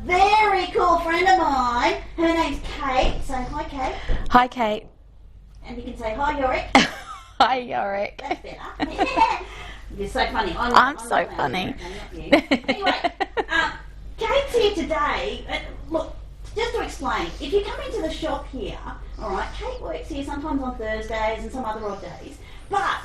a very cool friend of mine. Her name's Kate. Say hi, Kate. Hi, Kate. And you can say hi, Yorick. Hi, Yorick. That's better. You're so funny. I'm so funny. Anyway, Kate's here today. Look, just to explain, if you come into the shop here, all right, Kate works here sometimes on Thursdays and some other odd days, but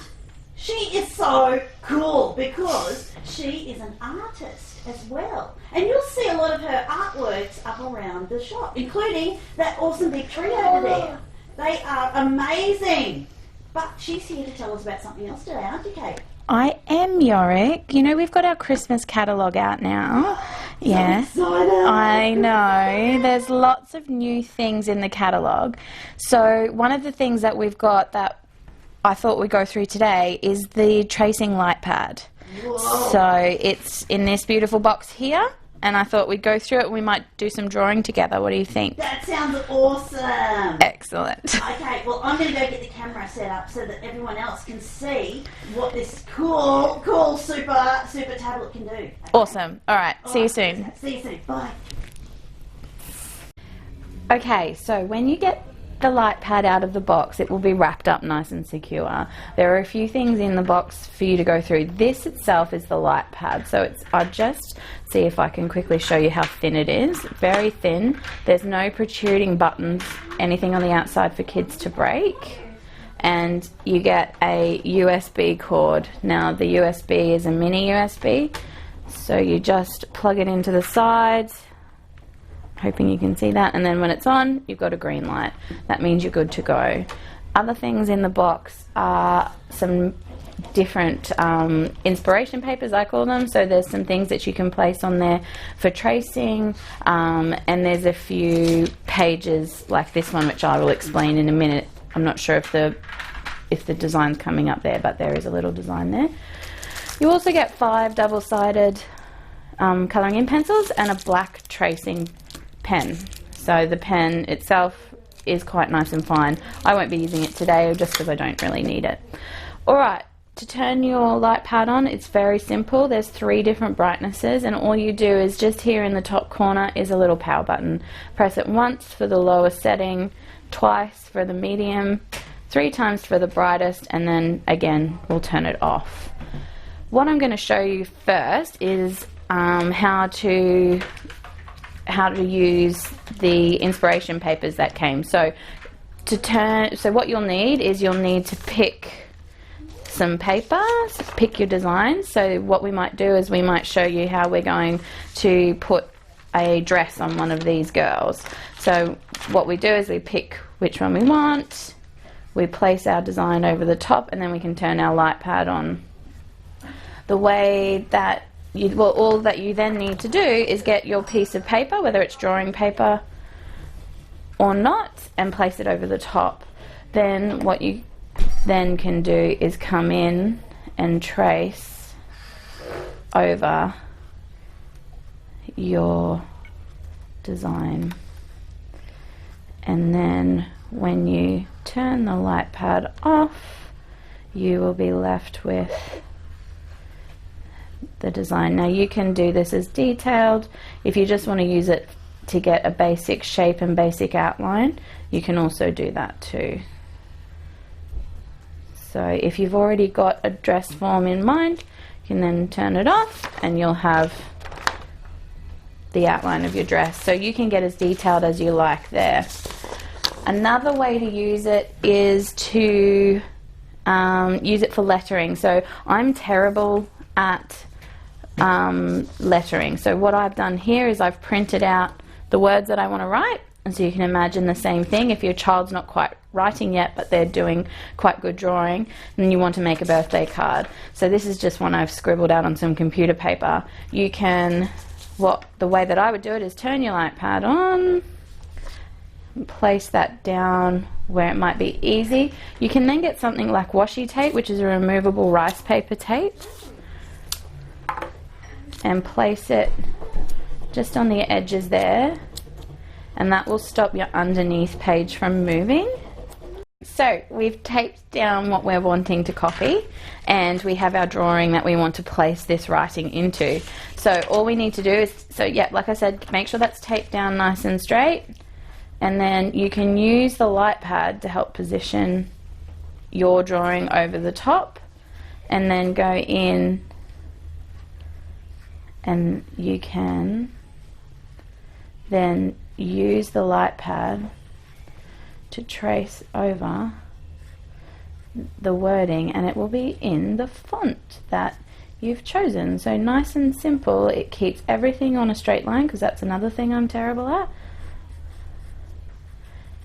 she is so cool because she is an artist as well. And you'll see a lot of her artworks up around the shop, including that awesome big tree over there. They are amazing. But she's here to tell us about something else today, aren't you, Kate? I am, Yorick. You know, we've got our Christmas catalogue out now. Yeah. So excited. I know. There's lots of new things in the catalogue. So one of the things that we've got that I thought we'd go through today is the tracing light pad. Whoa. So it's in this beautiful box here, and I thought we'd go through it and we might do some drawing together. What do you think? That sounds awesome. Excellent. Okay, well, I'm going to go get the camera set up so that everyone else can see what this cool super tablet can do. Okay? Awesome. All right. See you soon. Okay, see you soon. Bye. Okay, so when you get the light pad out of the box, it will be wrapped up nice and secure. There are a few things in the box for you to go through. This itself is the light pad, so I'll just see if I can quickly show you how thin it is. Very thin. There's no protruding buttons, anything on the outside for kids to break. And you get a USB cord. Now the USB is a mini USB, so you just plug it into the sides. Hoping you can see that, and then when it's on, you've got a green light. That means you're good to go. Other things in the box are some different inspiration papers, I call them. So there's some things that you can place on there for tracing, and there's a few pages like this one, which I will explain in a minute. I'm not sure if the design's coming up there, but there is a little design there. You also get 5 double-sided colouring in pencils and a black tracing pen. So the pen itself is quite nice and fine. I won't be using it today just because I don't really need it. Alright, to turn your light pad on, it's very simple. There's 3 different brightnesses, and all you do is just here in the top corner is a little power button. Press it once for the lowest setting, twice for the medium, 3 times for the brightest, and then again we'll turn it off. What I'm going to show you first is how to use the inspiration papers that came. So what you'll need is you'll need to pick some paper, pick your designs. So what we might do is we might show you how we're going to put a dress on one of these girls. So what we do is we pick which one we want, we place our design over the top, and then we can turn our light pad on. The way that all that you then need to do is get your piece of paper, whether it's drawing paper or not, and place it over the top. Then what you then can do is come in and trace over your design. And then when you turn the light pad off, you will be left with the design. Now you can do this as detailed. If you just want to use it to get a basic shape and basic outline, you can also do that too. So if you've already got a dress form in mind, you can then turn it off and you'll have the outline of your dress. So you can get as detailed as you like there. Another way to use it is to use it for lettering. So I'm terrible at lettering. So what I've done here is I've printed out the words that I want to write, and so you can imagine the same thing. If your child's not quite writing yet but they're doing quite good drawing, and you want to make a birthday card. So this is just one I've scribbled out on some computer paper. You can, the way that I would do it is turn your light pad on, place that down where it might be easy. You can then get something like washi tape, which is a removable rice paper tape, and place it just on the edges there, and that will stop your underneath page from moving. So we've taped down what we're wanting to copy, and we have our drawing that we want to place this writing into. So all we need to do is, like I said, make sure that's taped down nice and straight, and then you can use the light pad to help position your drawing over the top, and then go in, and you can then use the light pad to trace over the wording, and it will be in the font that you've chosen. So nice and simple. It keeps everything on a straight line, because that's another thing I'm terrible at,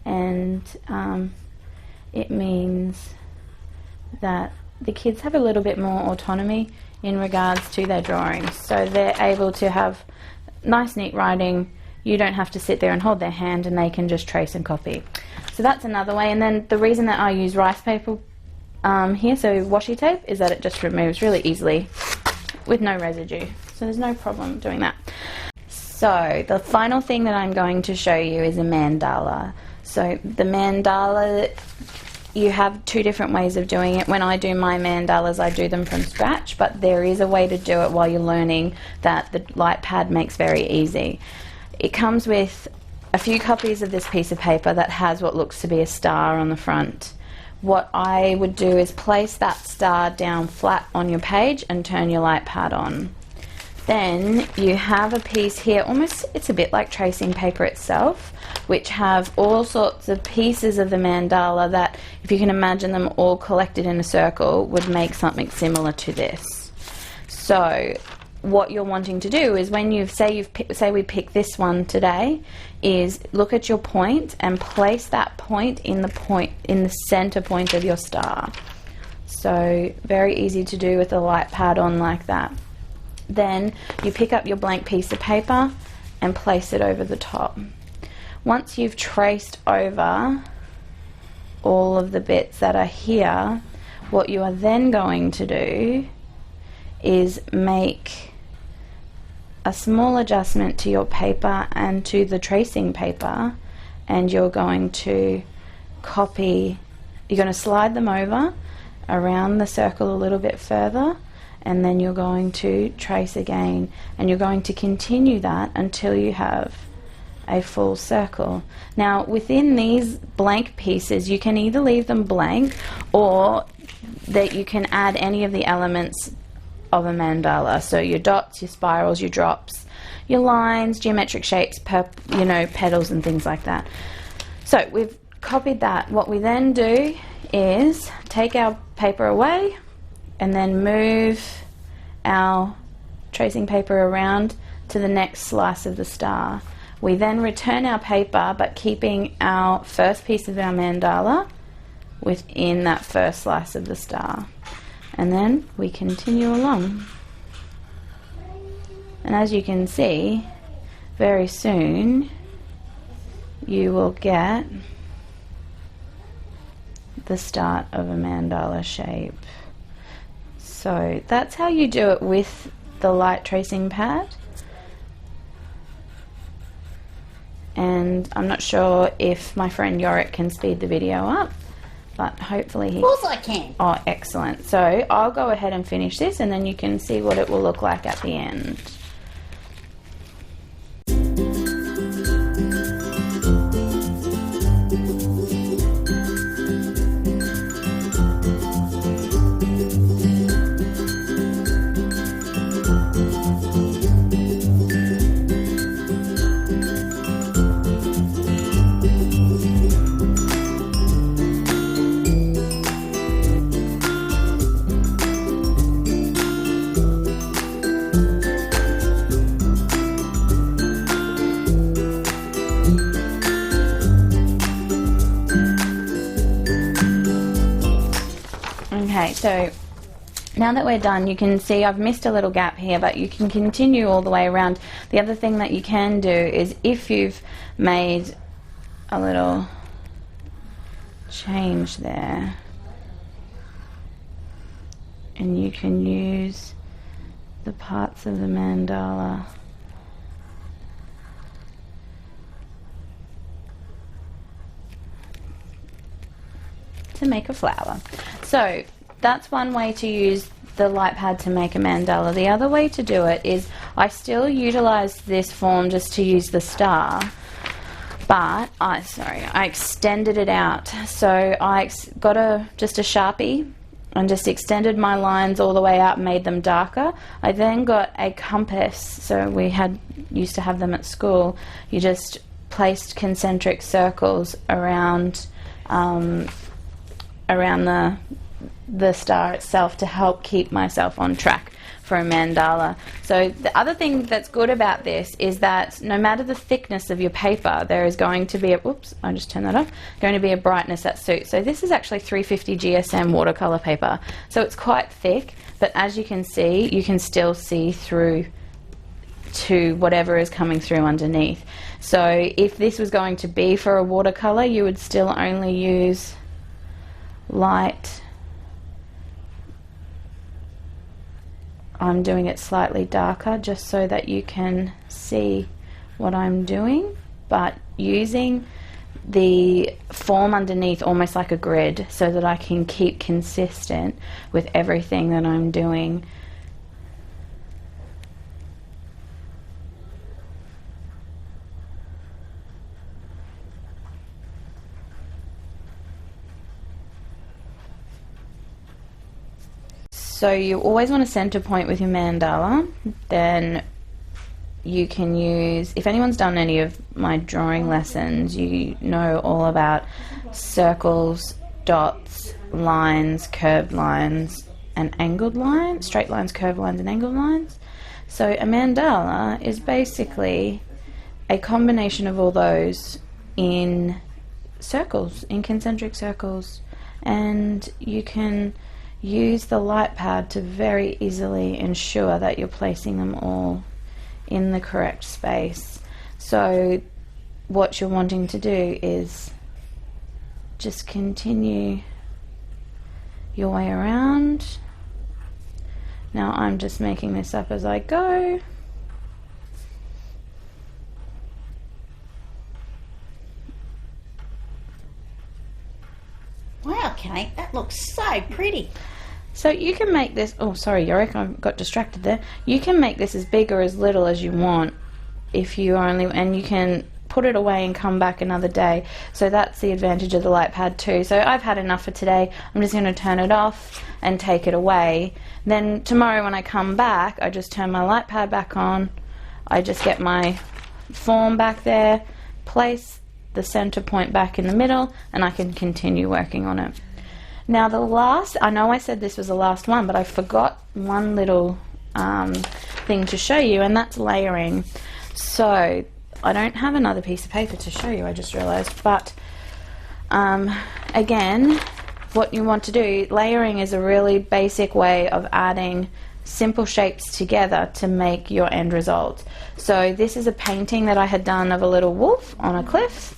and it means that the kids have a little bit more autonomy in regards to their drawings, so they're able to have nice neat writing. You don't have to sit there and hold their hand, and they can just trace and copy. So that's another way. And then the reason that I use rice paper here, so washi tape, is that it just removes really easily with no residue. So there's no problem doing that. So the final thing that I'm going to show you is a mandala. So the mandala, you have two different ways of doing it. When I do my mandalas, I do them from scratch, but there is a way to do it while you're learning that the light pad makes very easy. It comes with a few copies of this piece of paper that has what looks to be a star on the front. What I would do is place that star down flat on your page and turn your light pad on. Then you have a piece here, almost, it's a bit like tracing paper itself, which have all sorts of pieces of the mandala that, if you can imagine them all collected in a circle, would make something similar to this. So what you're wanting to do is, when say we pick this one today, is look at your point and place that point in the center point of your star. So very easy to do with the light pad on like that. Then you pick up your blank piece of paper and place it over the top. Once you've traced over all of the bits that are here, what you are then going to do is make a small adjustment to your paper and to the tracing paper, and you're going to slide them over around the circle a little bit further, and then you're going to trace again, and you're going to continue that until you have a full circle. Now within these blank pieces, you can either leave them blank, or that you can add any of the elements of a mandala. So your dots, your spirals, your drops, your lines, geometric shapes, petals and things like that. So we've copied that. What we then do is take our paper away and then move our tracing paper around to the next slice of the star. We then return our paper, but keeping our first piece of our mandala within that first slice of the star. And then we continue along. And as you can see, very soon you will get the start of a mandala shape. So that's how you do it with the light tracing pad. And I'm not sure if my friend Yorick can speed the video up, but hopefully he... Of course I can. Oh, excellent. So I'll go ahead and finish this, and then you can see what it will look like at the end. Okay, so now that we're done, you can see I've missed a little gap here, but you can continue all the way around. The other thing that you can do is, if you've made a little change there, and you can use the parts of the mandala to make a flower. So that's one way to use the light pad to make a mandala. The other way to do it is I still utilize this form just to use the star, but I extended it out. So I got just a Sharpie and just extended my lines all the way out, made them darker. I then got a compass, so we used to have them at school. You just placed concentric circles around the star itself to help keep myself on track for a mandala. So the other thing that's good about this is that no matter the thickness of your paper, there is going to be I just turned that off, going to be a brightness that suits. So this is actually 350 GSM watercolor paper, so it's quite thick, but as you can see, you can still see through to whatever is coming through underneath. So if this was going to be for a watercolor, you would still only use light. I'm doing it slightly darker just so that you can see what I'm doing, but using the form underneath almost like a grid so that I can keep consistent with everything that I'm doing. So you always want a center point with your mandala. Then you can use, if anyone's done any of my drawing lessons, you know all about circles, dots, lines, curved lines, and angled lines, straight lines, curved lines, and angled lines. So a mandala is basically a combination of all those in circles, in concentric circles, and you can use the light pad to very easily ensure that you're placing them all in the correct space. So what you're wanting to do is just continue your way around. Now I'm just making this up as I go. Wow, Kate, that looks so pretty. So you can make this, oh sorry Yorick, I got distracted there. You can make this as big or as little as you want if you only, and you can put it away and come back another day. So that's the advantage of the light pad too. So I've had enough for today. I'm just going to turn it off and take it away. Then tomorrow when I come back, I just turn my light pad back on. I just get my form back there, place the center point back in the middle, and I can continue working on it. Now the last, I know I said this was the last one, but I forgot one little thing to show you, and that's layering. So I don't have another piece of paper to show you, I just realized, but again, what you want to do, layering is a really basic way of adding simple shapes together to make your end result. So this is a painting that I had done of a little wolf on a cliff,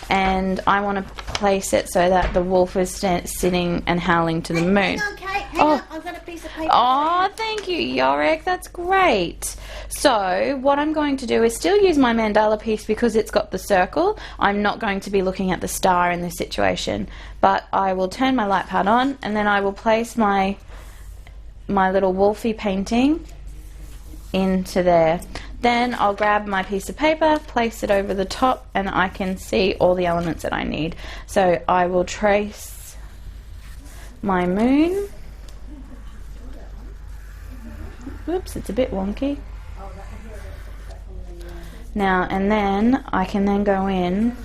and I want to place it so that the wolf is sitting and howling to the moon. Hang on, Kate, hang on, I've got a piece of paper. Oh, thank you, Yorick, that's great. So what I'm going to do is still use my mandala piece because it's got the circle. I'm not going to be looking at the star in this situation, but I will turn my light pad on, and then I will place my little wolfie painting into there. Then I'll grab my piece of paper, place it over the top, and I can see all the elements that I need. So I will trace my moon. Oops, it's a bit wonky. Now, and then I can then go in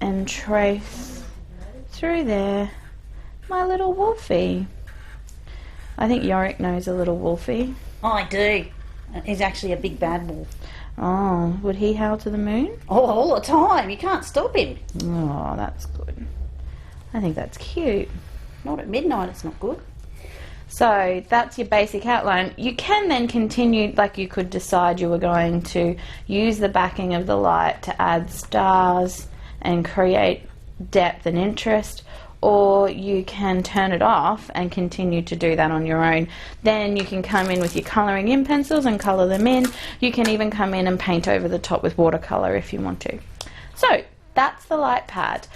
and trace through there my little wolfie. I think Yorick knows a little wolfie. I do. He's actually a big bad wolf. Oh, would he howl to the moon? Oh, all the time. You can't stop him. Oh, that's good. I think that's cute. Not at midnight, it's not good. So that's your basic outline. You can then continue, like you could decide you were going to use the backing of the light to add stars and create depth and interest, or you can turn it off and continue to do that on your own. Then you can come in with your colouring in pencils and colour them in. You can even come in and paint over the top with watercolour if you want to. So that's the light pad.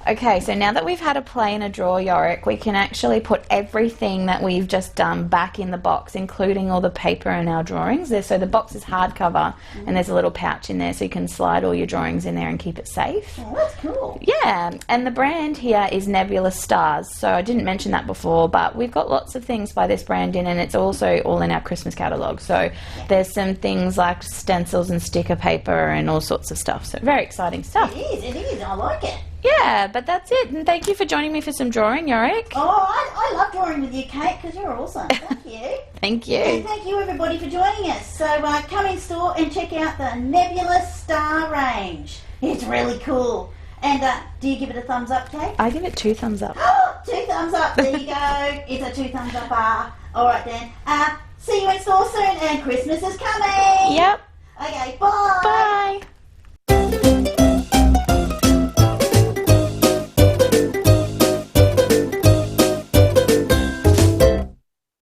Okay, so now that we've had a play and a drawer, Yorick, we can actually put everything that we've just done back in the box, including all the paper and our drawings. So the box is hardcover, and there's a little pouch in there so you can slide all your drawings in there and keep it safe. Oh, that's cool. Yeah, and the brand here is Nebulous Stars. So I didn't mention that before, but we've got lots of things by this brand in, and it's also all in our Christmas catalogue. So there's some things like stencils and sticker paper and all sorts of stuff. So very exciting stuff. It is. I like it. Yeah, but that's it. And thank you for joining me for some drawing, Yorick. Oh, I love drawing with you, Kate, because you're awesome. Thank you. Thank you. And thank you, everybody, for joining us. So come in store and check out the Nebulous Star range. It's really cool. And do you give it a thumbs up, Kate? I give it 2 thumbs up. 2 thumbs up. There you go. It's a 2 thumbs up bar. All right, then. See you in store soon, and Christmas is coming. Yep. Okay, bye.